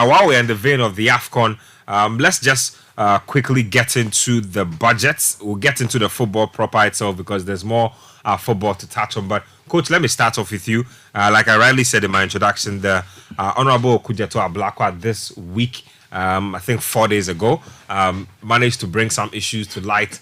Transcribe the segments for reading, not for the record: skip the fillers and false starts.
While we're in the vein of the AFCON, let's just quickly get into the budgets. We'll get into the football proper itself because there's more football to touch on. But, Coach, let me start off with you. Like I rightly said in my introduction, the Honorable Kujeto Ablakwa this week, I think 4 days ago, managed to bring some issues to light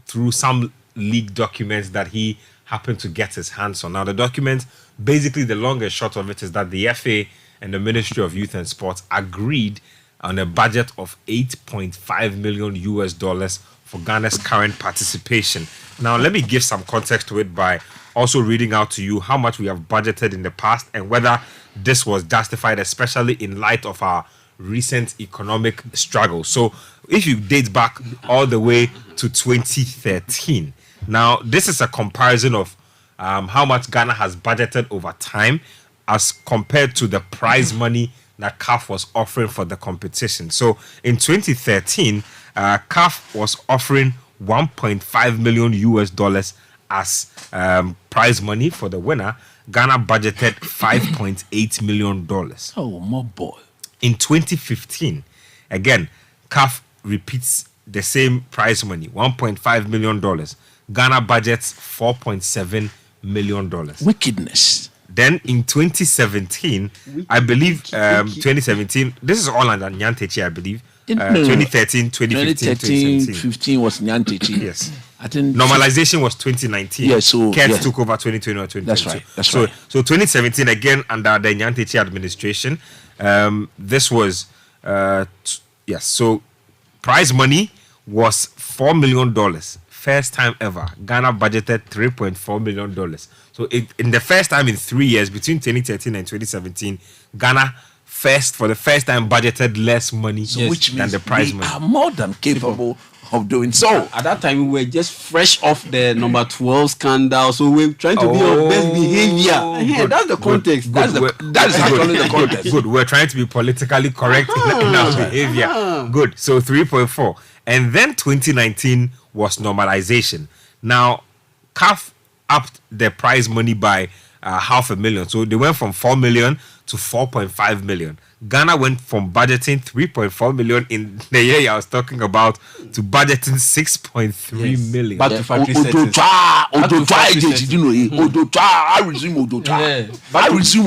through some leaked documents that he happened to get his hands on. Now, the documents, basically the long and short of it is that the FA and the Ministry of Youth and Sports agreed on a budget of $8.5 million for Ghana's current participation. Now, let me give some context to it by also reading out to you how much we have budgeted in the past and whether this was justified, especially in light of our recent economic struggle. So, if you date back all the way to 2013, now this is a comparison of how much Ghana has budgeted over time as compared to the prize money that CAF was offering for the competition. So in 2013, CAF was offering $1.5 million as prize money for the winner. Ghana budgeted $5.8 million. Oh, my boy. In 2015, again, CAF repeats the same prize money, $1.5 million. Ghana budgets $4.7 million. Wickedness. Then in 2017, I believe 2017, this is all under Nyantechi, I believe. 2013, 2015, 2015 was Nyantechi. Yes. I think normalization was 2019. Yeah, so Kent took over 2020 or 2022. That's right. So 2017 again under the Nyantechi administration. This was so prize money was $4 million. First time ever, Ghana budgeted $3.4 million. So in the first time in 3 years, between 2013 and 2017, Ghana for the first time budgeted less money than the prize money. Are more than capable of doing so. At that time, we were just fresh off the number 12 scandal, so we were trying to be our best behavior. That's the context. That's actually the context. Good. We're trying to be politically correct in our behavior. Good. So 3.4. And then 2019 was normalization. Now, CAF upped the prize money by $500,000. So they went from 4 million to 4.5 million. Ghana went from budgeting 3.4 million in the year I was talking about to budgeting 6.3 million. Back to factory settings. I resume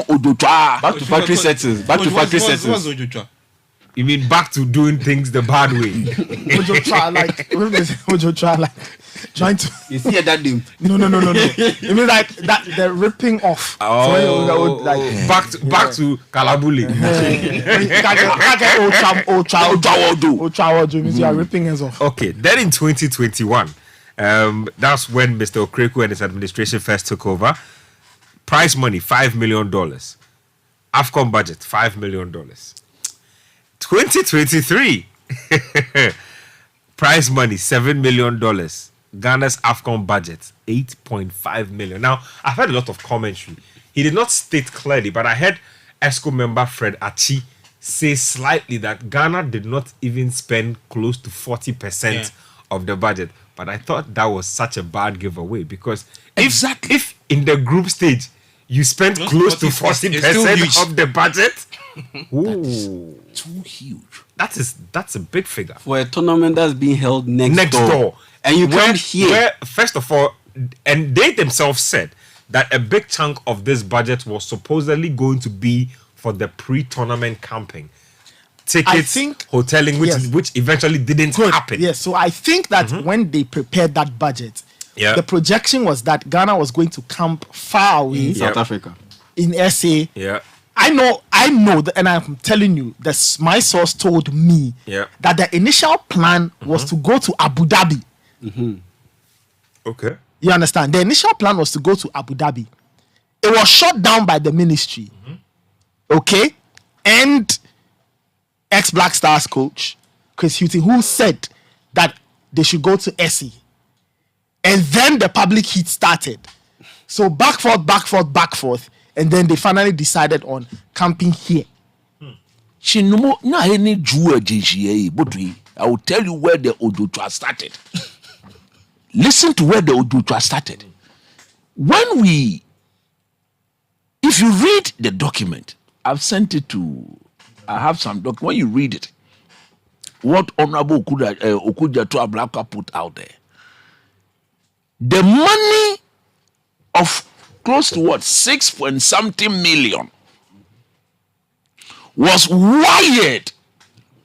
Odotra. Back to factory settings. Back to factory settings. You mean back to doing things the bad way? Odotra, like trying to. You see that name? No. It means like that the ripping off. Oh, so back to Kalabuli. Ochawodu means you are ripping us off. Okay, then in 2021, that's when Mr. Okreku and his administration first took over. Prize money $5 million. AFCON budget $5 million. 2023 prize money $7 million. Ghana's AFCON budget $8.5 million. Now, I've heard a lot of commentary. He did not state clearly, but I heard ESCO member Fred Achi say slightly that Ghana did not even spend close to 40% of the budget. But I thought that was such a bad giveaway because if in the group stage you spent close to 40% of the budget, ooh, too huge. That's a big figure for a tournament that's being held next door. And you come here. Where, first of all, and they themselves said that a big chunk of this budget was supposedly going to be for the pre-tournament camping. Tickets, hoteling, which eventually didn't happen. Yes, so I think that when they prepared that budget, the projection was that Ghana was going to camp far away in South Africa. In SA. Yeah. I know that, and I'm telling you, my source told me that the initial plan was to go to Abu Dhabi. Okay. You understand? The initial plan was to go to Abu Dhabi. It was shut down by the ministry. Okay? And ex-Black Stars coach, Chris Hughton, who said that they should go to SE. And then the public heat started. So back forth. And then they finally decided on camping here. I will tell you where the Odotra started. Listen to where the Odotra started. If you read the document, I've sent it to I have some doc. When you read it, what Honorable Okujato Ablaka put out there, the money of close to what 6.something million was wired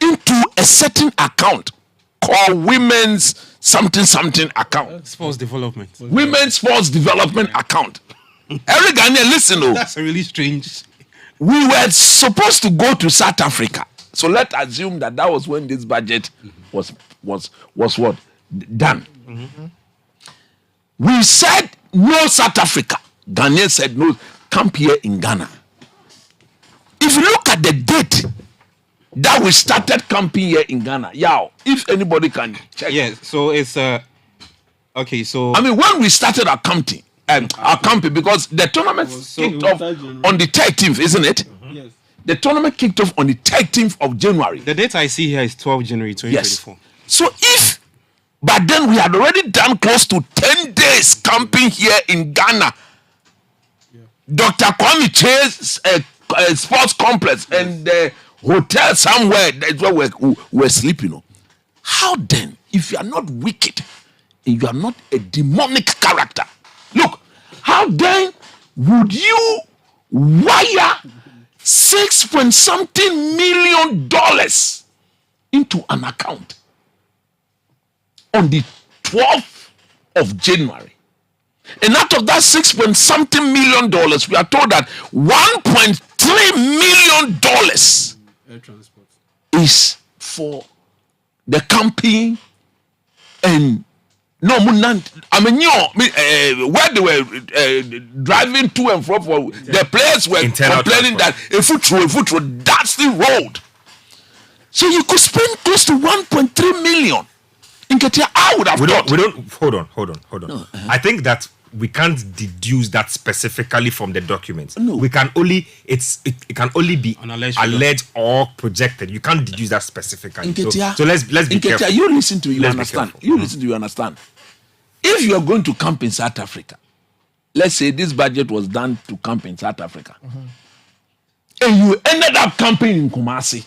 into a certain account called Women's something account. Sports development. Women's Sports Development account. Every Ghanaian, listen, oh. That's a really strange. We were supposed to go to South Africa. So let's assume that was when this budget was what done. We said no South Africa. Ghanaian said no, camp here in Ghana. If you look at the date that we started camping here in Ghana, if anybody can check. Yeah, so it's okay. So I mean, when we started our camping, because the tournament kicked off on the 13th, isn't it? Yes. The tournament kicked off on the 13th of January. The date I see here is 12 January 2024. Yes. So but then we had already done close to 10 days camping here in Ghana. Yeah. Dr. Kwame Che's sports complex and the hotel somewhere, that's where we're sleeping. How then, if you are not wicked and you are not a demonic character, look, how then would you wire $6.something million into an account on the 12th of January? And out of that $6.something million, we are told that $1.3 million Air transport is for the camping and where they were driving to and from, the players were complaining that a foot road, that's the road. So you could spend close to 1.3 million. I would have thought. Hold on. No, I think that we can't deduce that specifically from the documents. No. We can only it can only be alleged or projected. You can't deduce that specifically. So let's be careful. You listen to understand. Listen to you understand. If you are going to camp in South Africa, let's say this budget was done to camp in South Africa, and you ended up camping in Kumasi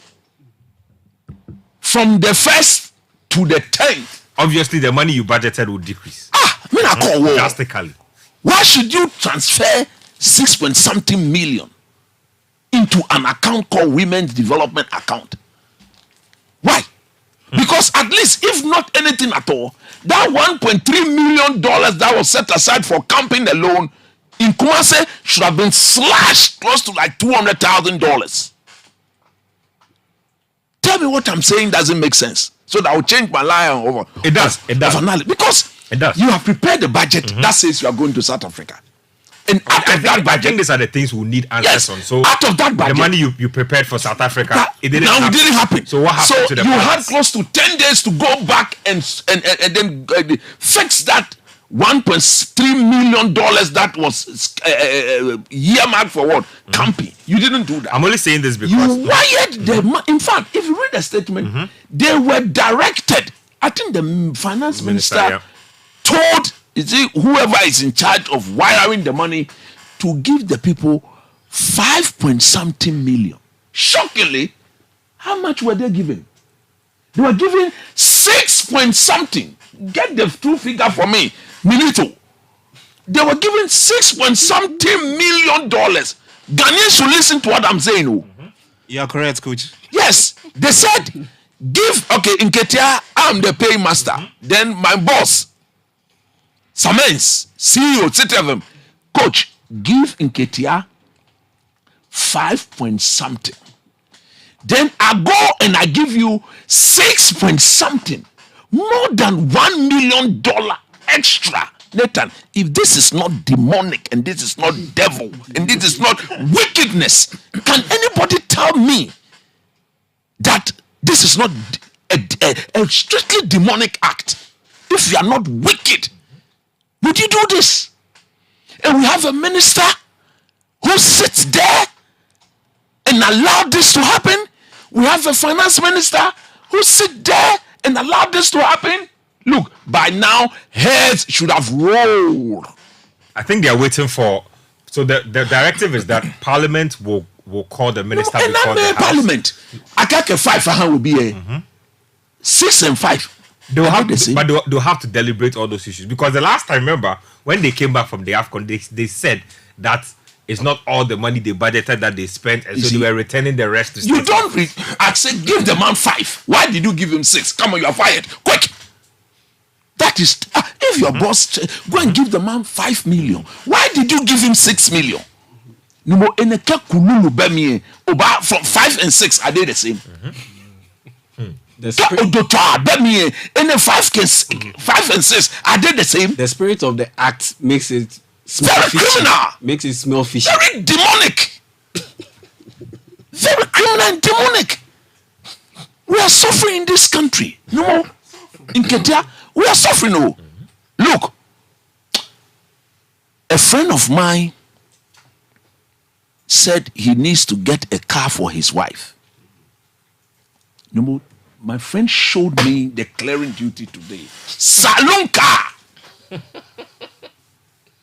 from the 1st to the 10th. Obviously, the money you budgeted will decrease. Drastically. Why should you transfer 6.something million into an account called Women's Development account? Why? Because at least, if not anything at all, that $1.3 million that was set aside for camping alone in Kumasi should have been slashed close to like $200,000. Tell me what I'm saying doesn't make sense, so that I will change my line over. It does. Because it does. You have prepared the budget that says you are going to South Africa. And out of that budget, I think these are the things we need answers on. So out of that budget, the money you prepared for South Africa, it didn't happen. So what happened to the you balance? had close to 10 days to go back and then fix that $1.3 million that was earmarked for what? Camping. You didn't do that. I'm only saying this because you wired the in fact, if you read the statement, they were directed. I think the finance minister told whoever is in charge of wiring the money to give the people 5.something million. Shockingly, how much were they given? They were given 6.something. Get the true figure for me, Milito. They were given 6.something million. Ghanaians should listen to what I'm saying. You are correct, coach. Yes, they said, in Ketia, I'm the paymaster. Then my boss, Samens, CEO, Citi, coach, give in Ketia 5.something. Then I go and I give you 6.something, more than $1 million extra. Nathan, if this is not demonic and this is not devil and this is not wickedness, can anybody tell me that this is not a strictly demonic act? If you are not wicked, would you do this? And we have a minister who sits there and allow this to happen. We have a finance minister who sits there and allow this to happen. Look, by now, heads should have rolled. I think they are waiting for. So the directive is that Parliament will will call the minister And before the I'm House. Parliament. I can't get 5 for her will be a 6 and 5. They'll have the to, same. but they'll have to deliberate all those issues, because the last time, remember, when they came back from the AFCON, they said that it's not all the money they budgeted that they spent, and You so see, they were returning the rest to You state. don't read. I said, give the man 5. Why did you give him 6? Come on, you are fired. Quick. That is, if your boss, go and give the man 5 million. Why did you give him 6 million? No more. From 5 and 6, are they the same? The spirit, And 5 and 6, are they the same? the spirit of the act makes it smell Very fishy. criminal. Makes it smell fishy. Very demonic. Very criminal and demonic. We are suffering in this country. No more. In Ketia, we are suffering. No. Look, a friend of mine said he needs to get a car for his wife. No more. My friend showed me the clearing duty today. Saloon car.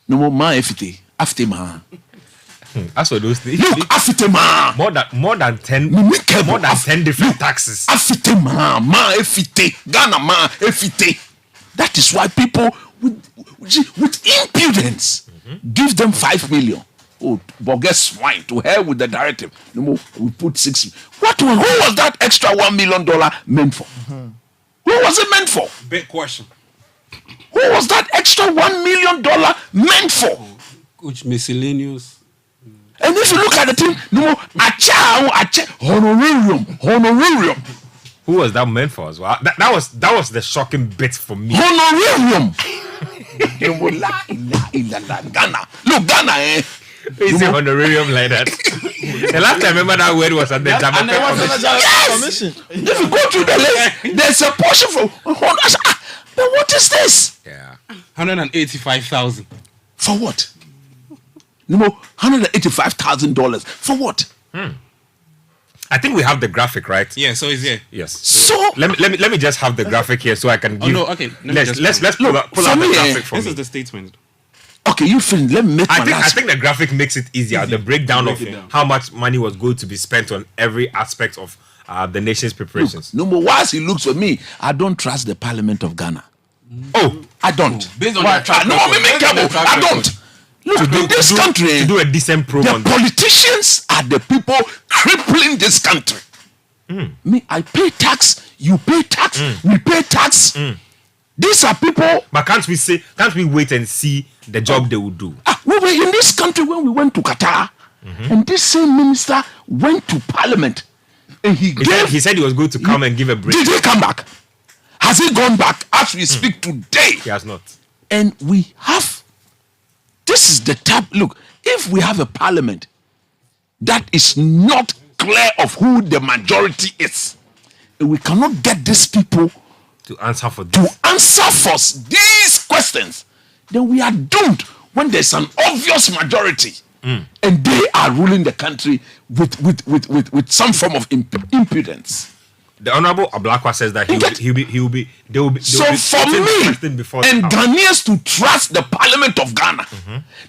No more ma efite. After ma. As for those things, Look, after ma. more than 10 different taxes. Afite ma efite. Ghana ma efite. That is why people with impudence give them 5 million. Oh, bogus swine, to hell with the directive. No more, we put 6. Who was that extra $1 million meant for? Who was it meant for? Big question. Who was that extra $1 million meant for? Which miscellaneous? And if you look at the thing, no more, honorarium. Who was that meant for as well? That was the shocking bit for me. Honorarium. Ghana. Look, Ghana, eh? Is it honorarium like that? The last time I remember that word was at the Jamaica Commission. Yes! If you go through the list, there's a portion for honors. Then what is this? Yeah. 185,000. For what? No more, $185,000. For what? I think we have the graphic, right? Yeah, so is it? Yes. So Let me just have the graphic here so I can give. no, okay. Let's pull Look, out for the me, graphic for This me. is the statement. okay, you finish. Let me make my I last. think the graphic makes it easier. The breakdown Break of it down. how much money was going to be spent on every aspect of the nation's preparations. No more. Once he looks for me, I don't trust the Parliament of Ghana. Oh, I don't. Based on their track No, record. me make Based on their cable. track I record. don't. Look, in this country, to do a decent promo the on that. politicians are the people crippling this country. Me, I pay tax. You pay tax. We pay tax. These are people. But can't we wait and see the job they will do? We were in this country when we went to Qatar, and this same minister went to Parliament, and he He said he was going to come and give a break. Did he come back? Has he gone back as we speak today? He has not. And we have. This is the type. Look, if we have a Parliament that is not clear of who the majority is, and we cannot get these people To answer for to this. answer for these questions, then we are doomed when there's an obvious majority and they are ruling the country with some form of impudence. The Honorable Ablakwa says that they will be So for putting me question before the and House. Ghanaians to trust the Parliament of Ghana,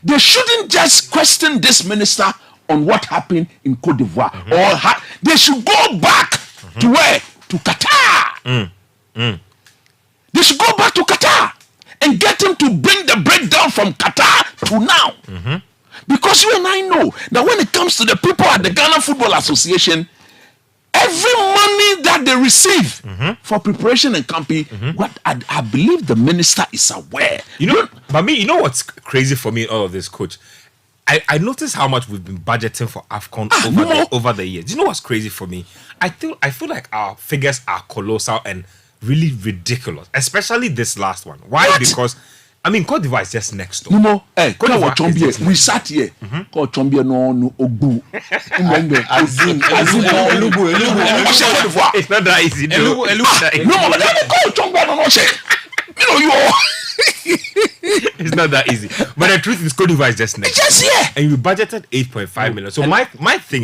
they shouldn't just question this minister on what happened in Cote d'Ivoire. They should go back to where? To Qatar. They should go back to Qatar and get him to bring the breakdown from Qatar to now. Because you and I know that when it comes to the people at the Ghana Football Association, every money that they receive for preparation and camping, what I believe the minister is aware. You know what's crazy for me in all of this, Coach? I noticed how much we've been budgeting for AFCON over the years. Do you know what's crazy for me? I feel like our figures are colossal and really ridiculous, especially this last one. Why? What? Because I mean, Cote d'Ivoire is just next door. No more. Hey, Cote d'Ivoire is just we sat here. Called Chombia no Ogbu. It's not that easy. No, let me call Chombia no You know you. It's not that easy. But the truth is, Cote d'Ivoire is just next. Just here. And we budgeted 8.5 million. So my thing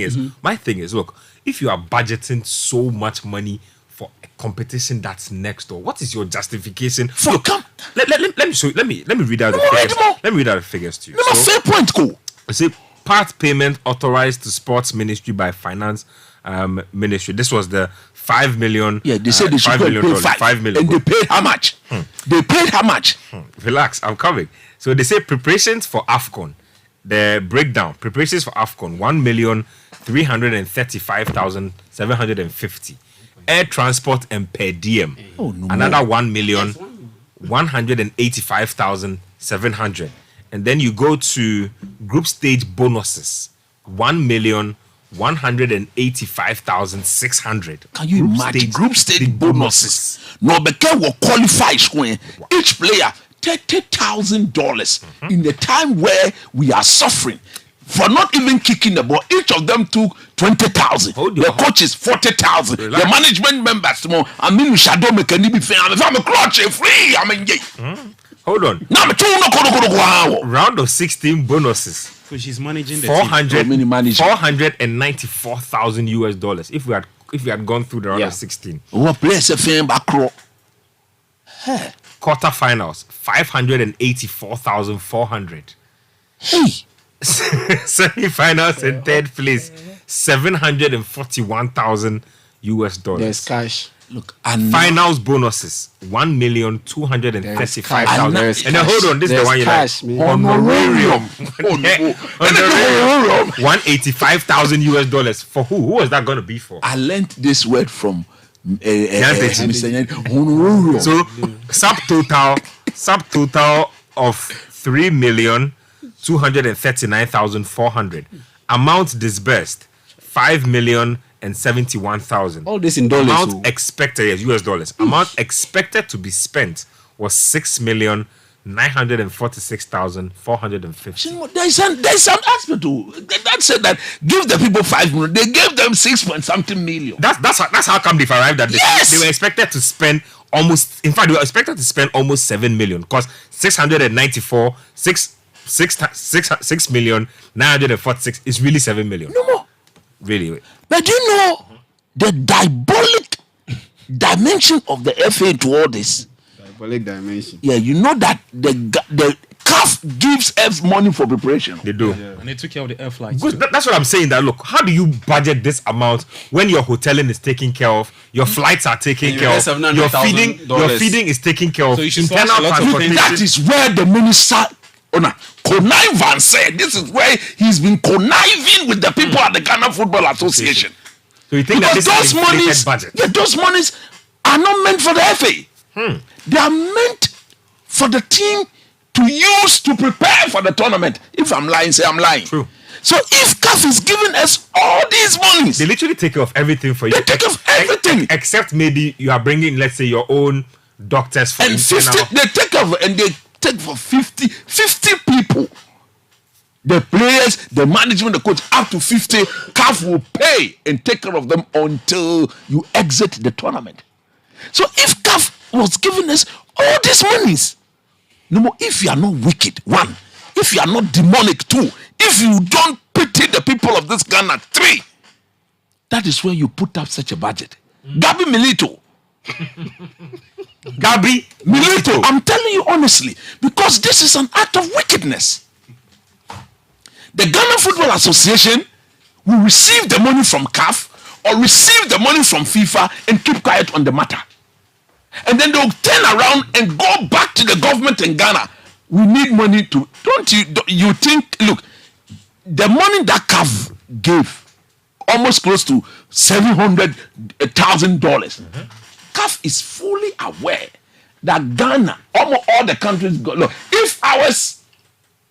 is, look, if you are budgeting so much money for a competition that's next door, what is your justification? For come. Let me show you. Let me read out the No, figures. read more. Let me read out the figures to you. No, fair point, go. You see, part payment authorized to sports ministry by finance ministry. This was the 5 million. Yeah, they said they should pay $5 million. And they paid how much? They paid how much? Relax, I'm coming. So they say preparations for AFCON. The breakdown: preparations for AFCON 1,335,750. Air transport and per diem. Another 1,185,700. And then you go to group stage bonuses, 1,185,600. Can you imagine group stage bonuses? No, because we qualify when each player $30,000 in the time where we are suffering for not even kicking the ball. Each of them took 20,000. The coaches 40,000. The management members, I mean, we shadow me can be fair. I'm a clutch free. I mean, hold on. Now, round of 16 bonuses. So she's managing the 494,000 US dollars. If we had gone through the round of 16. What place a fan back row? Quarterfinals 584,400. Hey. Semi-finals in third place 741,000 US dollars. There's cash. Look, and finals bonuses 1,235,000. And then hold on, this is the one you cash, like. man. Honorarium. Honorarium. 185,000 US dollars for who? Who was that going to be for? I learned this word from Mr. Honorarium. So subtotal of 3,239,400. Amount disbursed 5,071,000. All this in dollars. Amount expected, yes, US dollars. Amount expected to be spent was 6,946,450. There's some aspect to that said that give the people 5 million. They gave them 6-point-something million. That's how come they've arrived at this. Yes! They were expected to spend almost. In fact, they were expected to spend almost 7 million because 6,946 is really 7 million. No more. Really. But you know the diabolic dimension of the FA to all this. Diabolic dimension. Yeah, you know that the CAF gives F money for preparation. They do. Yeah. And they took care of the air flights. That's what I'm saying. That look, how do you budget this amount when your hoteling is taken care of, your flights are taken care of, your feeding is taken care of, so you should internal transportation. That is where the minister connivance said. This is where he's been conniving with the people at the Ghana Football Association. So you think because that this is an inflated budget? Yeah, those monies are not meant for the FA. They are meant for the team to use to prepare for the tournament. If I'm lying, say I'm lying. True. So if CAF is giving us all these monies, they literally take care of everything for you. They take care of everything. Except maybe you are bringing, let's say, your own doctors for and 50, they take care of, and they take for 50 people. The players, the management, the coach, up to 50, CAF will pay and take care of them until you exit the tournament. So if CAF was giving us all these monies, no more. If you are not wicked, one. If you are not demonic, two. If you don't pity the people of this Ghana, three. That is where you put up such a budget. Gabi Milito. Gabi Milito. I'm telling you honestly, because this is an act of wickedness. The Ghana Football Association will receive the money from CAF or receive the money from FIFA and keep quiet on the matter. And then they'll turn around and go back to the government in Ghana. We need money to. Don't you think? Look, the money that CAF gave, almost close to $700,000. CAF is fully aware that Ghana, almost all the countries go. Look, if ours,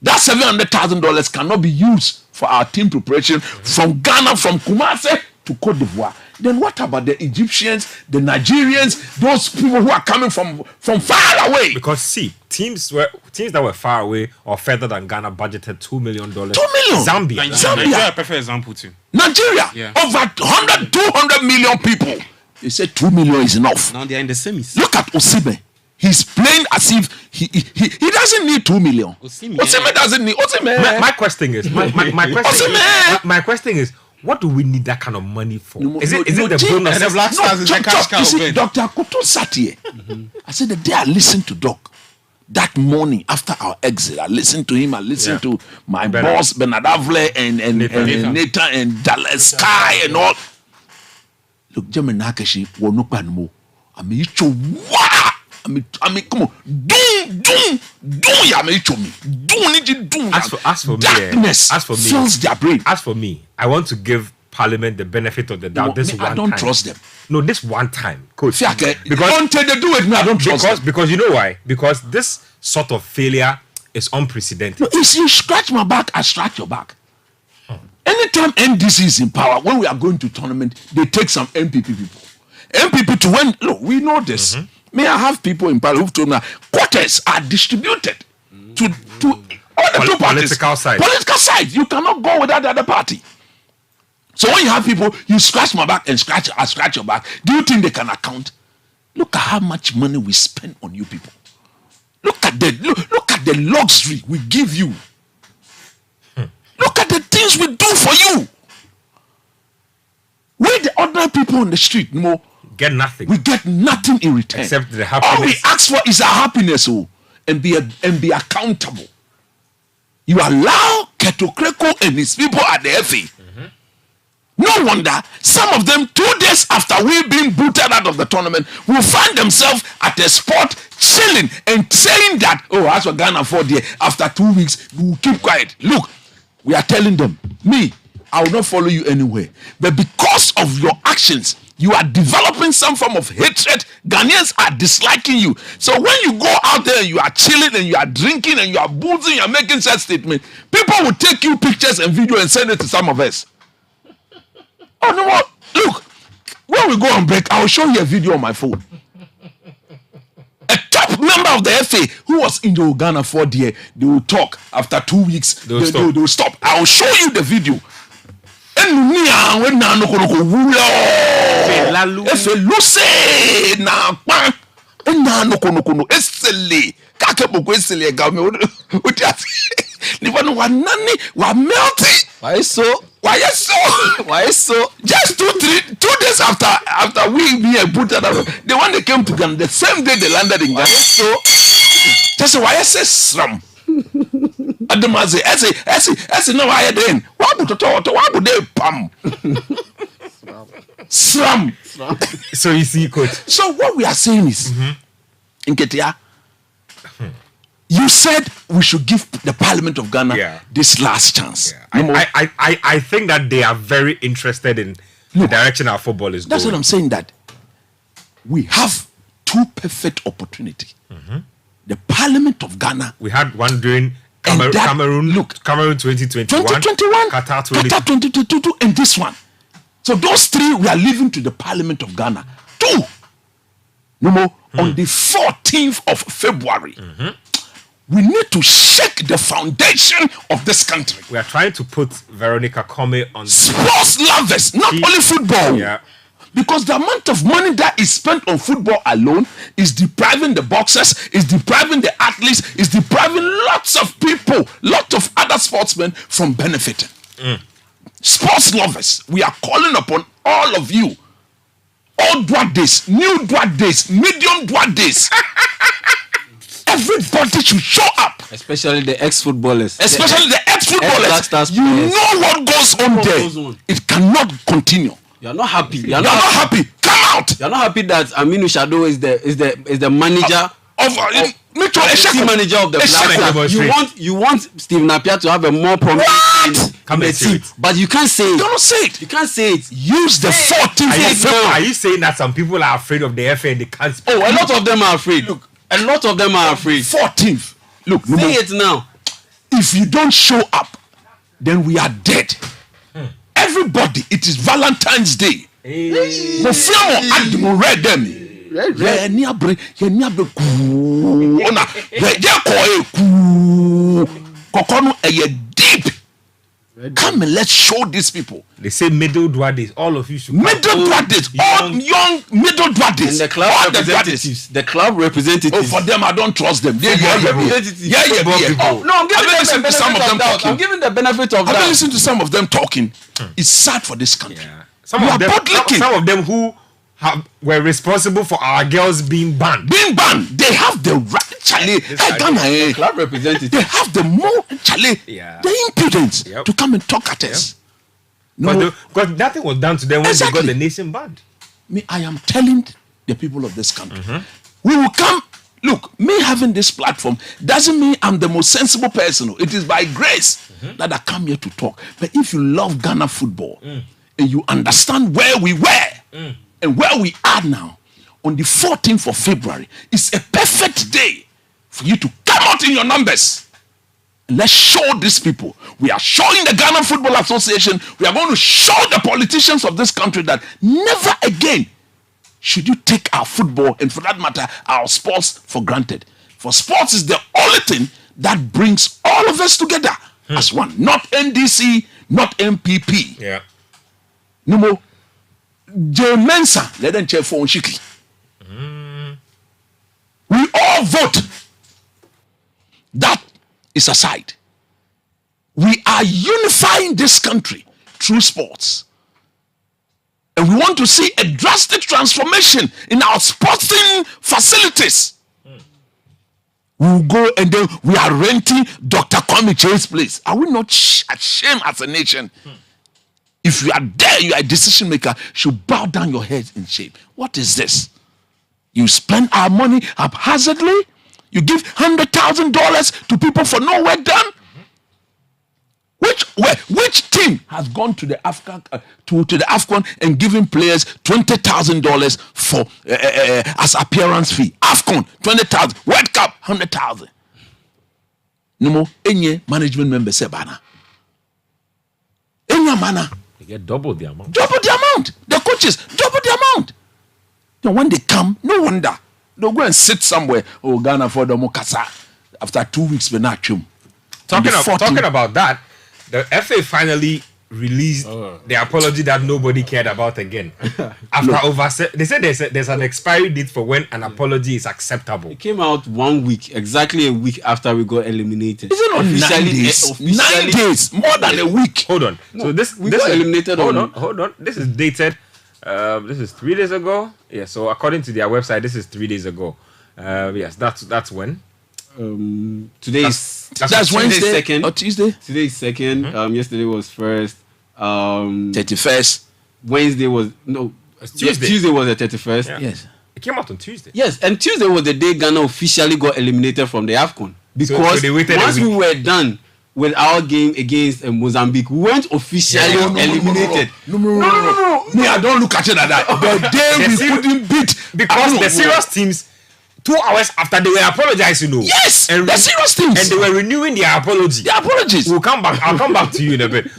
that $700,000 cannot be used for our team preparation from Ghana, from Kumasi to Cote d'Ivoire, then what about the Egyptians, the Nigerians, those people who are coming from far away? Because see, teams that were far away or further than Ghana budgeted $2 million. $2 million. Zambia. Nigeria, a perfect example too. Nigeria, over 100, 200 million people. They said 2 million is enough. Now they are in the semis. Look at Osimhen. He's playing as if he doesn't need 2 million. Osimhen doesn't need. Osimhen. My question is, my question is, what do we need that kind of money for? Is it the bonus? The Black Stars is the cash cow. Dr. Kuto sat here. I said the day I listened to Doc, That morning after our exit, I listened to him. I listened to my Bernard. boss Bernard Avle and Nathan and Dallas Sky and all. Look, German Nakashi, Wonupanmo. I mean, wow. I mean, come on, do ya me. As for darkness fills their brain. As for me, I want to give Parliament the benefit of the doubt. I don't trust them. No, this one time, coach. Because until they do it, I don't trust them. Because you know why? Because this sort of failure is unprecedented. No, if you scratch my back, I scratch your back. Anytime NDC is in power, when we are going to tournament, they take some MPP people. MPP to when, look, we know this. May I have people in Parliament who told me quotas are distributed to all the two parties. Political side. Political side. You cannot go without the other party. So when you have people, you scratch my back and I scratch your back. Do you think they can account? Look at how much money we spend on you people. Look at the luxury we give you. Look at the things we do for you. We the ordinary people on the street, Get nothing. we get nothing in return. Except the happiness. All we ask for is our happiness, and be accountable. You allow Keto Kreko and his people at the FA. No wonder some of them 2 days after we being booted out of the tournament will find themselves at a spot chilling and saying that, as for Ghana 4 days, after 2 weeks, we will keep quiet. Look, we are telling them, I will not follow you anywhere. But because of your actions, you are developing some form of hatred. Ghanaians are disliking you. So when you go out there and you are chilling and you are drinking and you are boozing, you are making such statements, people will take you pictures and video and send it to some of us. Oh no more. Look, when we go on break, I will show you a video on my phone. A top member of the FA who was in the Ghana 4 day, they will talk after 2 weeks. They will stop. I will show you the video. Why so? Just 2 days after we being booted out, the one that came to Ghana, the same day they landed in Ghana. So just why say sram. Adamaze, ese no why then. What would they pam? Sram. So you see, coach. So what we are saying is, in Ketia, you said we should give the Parliament of Ghana this last chance. I think that they are very interested in the direction our football is going. That's what I'm saying, that we have 2 perfect opportunities. The Parliament of Ghana. We had one during Cameroon 2021, Qatar 2022, and this one. So those 3 we are leaving to the Parliament of Ghana. 2. No more. On the 14th of February. We need to shake the foundation of this country. We are trying to put Veronica Kome on sports lovers, not only football. Yeah. Because the amount of money that is spent on football alone is depriving the boxers, is depriving the athletes, is depriving lots of people, lots of other sportsmen from benefiting. Sports lovers, we are calling upon all of you. Old Dwat days, new Dwat days, medium Dwat days. Everybody should show up. Especially the ex-footballers. You know what goes on there. It cannot continue. You are not happy. You are not happy. Come out. You are not happy that Aminu Shado is the manager team manager of the Black Stars. You want Steve Napier to have a more prominent team, but you can't say it. You cannot say it. You can't say it. Use the 14th. Are you saying that some people are afraid of the FA and they can't speak? A lot of them are afraid. Look, a lot of them are afraid. 14th. Look, say it now. If you don't show up, then we are dead. Everybody, it is Valentine's Day. Deep. Come and let's show these people. They say middle Dwadis. All of you should middle Dwadis. All young middle Dwadis. And the club representatives. The club representatives. Oh, for them, I don't trust them. I'm giving the benefit of that. I've been listening to some of them talking. It's sad for this country. Yeah. Some of them who were responsible for our girls being banned. They have the right Charlie, Ghana, club representative. they have the more Charlie, the impudence to come and talk at us. No, because nothing was done to them when they got the nation banned. I am telling the people of this country, we will come. Look, me having this platform doesn't mean I'm the most sensible person. It is by grace that I come here to talk. But if you love Ghana football and you understand where we were and where we are now, on the 14th of February, it's a perfect day for you to come out in your numbers. And let's show these people. We are showing the Ghana Football Association. We are going to show the politicians of this country that never again should you take our football and, for that matter, our sports for granted. For sports is the only thing that brings all of us together as one. Not NDC, not MPP. Yeah. No more. Joe Mensa, let them check for Shiki. We all vote. That is aside. We are unifying this country through sports. And we want to see a drastic transformation in our sporting facilities. We'll go and then we are renting Dr. Kwame Chay's place. Are we not ashamed as a nation? If you are there, you are a decision maker, should bow down your head in shame. What is this? You spend our money haphazardly? You give $100,000 to people for no work done? Which team has gone to the AFCON to the AFCON and given players $20,000 for as appearance fee? AFCON $20,000, World Cup $100,000. No more any management member say bana. Any manner. They get double the amount. Double the amount. The coaches double the amount. Now when they come, no wonder they'll go and sit somewhere. Oh, Ghana for the Mokasa. After 2 weeks, we're not chum. Talking about that, the FA finally released the apology that nobody cared about again. After they said there's an expiry date for when an apology is acceptable. It came out 1 week, exactly a week after we got eliminated. Is it not 9 days? 9 days, more than a week. Hold on. No, so this got eliminated. Hold on. This is dated. This is 3 days ago. Yeah. So according to their website, this is 3 days ago. Yes, that's when. Today that's Wednesday 2nd or Tuesday. Today is 2nd. Yesterday was 1st. 31st. Wednesday was Tuesday. Tuesday was the 31st. Yeah. Yes. It came out on Tuesday. Yes, and Tuesday was the day Ghana officially got eliminated from the AFCON. Because so they waited once we were done with our game against Mozambique, we weren't officially eliminated. No. Me, I don't look at it like that. The day we couldn't beat because the serious teams 2 hours after they were apologizing, Yes, and the serious teams, and they were renewing their apology. The apologies. I'll come back to you in a bit.